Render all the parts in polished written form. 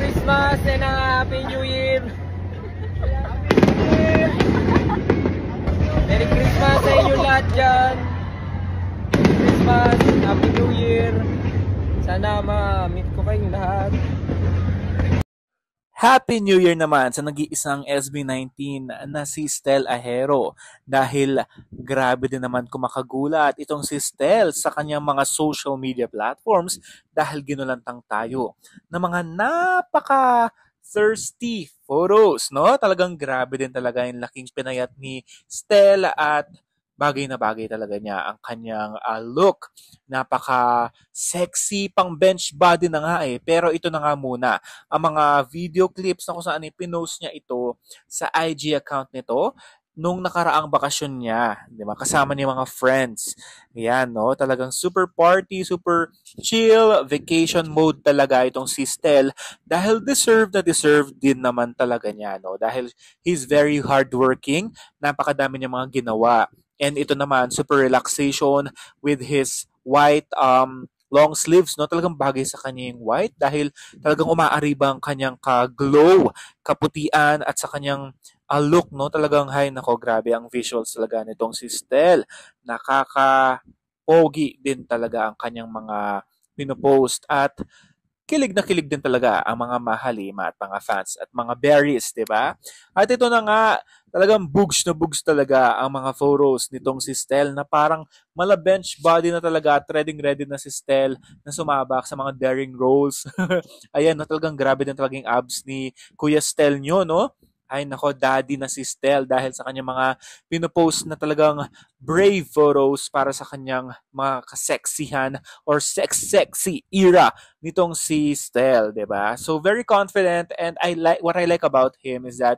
Christmas and Happy New Year! Merry Christmas sa inyo lahat dyan! Christmas, Happy New Year! Sana ma-meet ko kayong lahat. Happy New Year naman sa nag-iisang SB19 na si Stel Ahero dahil grabe din naman kumakagulat itong si Stel sa kanyang mga social media platforms dahil ginulantang tayo ng mga napaka-thirsty photos, no? Talagang grabe din talaga yung laking pinayat ni Stel at bagay na bagay talaga niya ang kanyang look. Napaka-sexy, pang bench body na nga eh. Pero ito na nga muna, ang mga video clips na kung saan pinost niya ito sa IG account nito nung nakaraang bakasyon niya, di ba? Kasama niya mga friends. Ayan, no? Talagang super party, super chill, vacation mode talaga itong si Stel dahil deserve din naman talaga niya, no? Dahil he's very hardworking, napakadami niya mga ginawa. And ito naman, super relaxation with his white long sleeves, no? Talagang bagay sa kanya yung white dahil talagang umaaribang kanyang ka-glow, kaputian at sa kanyang look, no? Talagang nako, grabe ang visuals talaga nitong si Stel. Nakaka-pogi din talaga ang kanyang mga pinopost at kilig na kilig din talaga ang mga mahalima at mga fans at mga berries, di ba? At ito na nga, talagang bugs na bugs talaga ang mga photos nitong si Stel na parang mala bench body na talaga at ready na si Stel na sumabak sa mga daring roles. Ayan, no, talagang grabe din talaga yung abs ni Kuya Stel nyo, no? Ay nako, daddy na si Stel dahil sa kanyang mga pinopost na talagang brave photos para sa kanyang mga kaseksihan or sexy era nitong si Stel, 'di ba? So very confident and what I like about him is that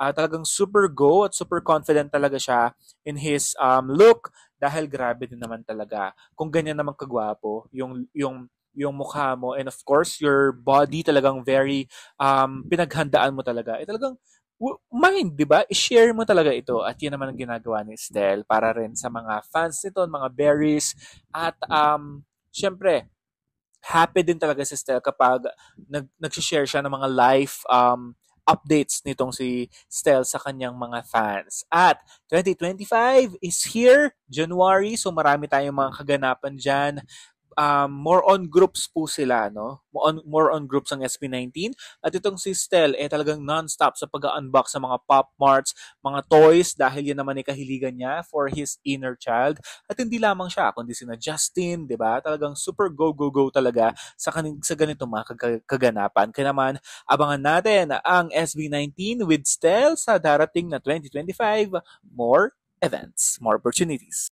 talagang super go at super confident talaga siya in his look dahil grabe din naman talaga. Kung ganyan naman kagwapo yung mukha mo and of course your body talagang very pinaghandaan mo talaga. Talagang mind, di ba? I-share mo talaga ito at yun naman ang ginagawa ni Stel para rin sa mga fans nito, mga berries at syempre, happy din talaga si Stel kapag nag-share siya ng mga live updates nitong si Stel sa kanyang mga fans. At 2025 is here, January, so marami tayong mga kaganapan dyan. More on groups po sila, no? More on groups ang SB19. At itong si Stel, talagang non-stop sa pag-unbox sa mga Pop Marts, mga toys, dahil yan naman ay kahiligan niya for his inner child. At hindi lamang siya, kundi sina Justin, di ba? Talagang super go talaga sa ganito mga kaganapan. Kaya naman, abangan natin ang SB19 with Stel sa darating na 2025. More events, more opportunities.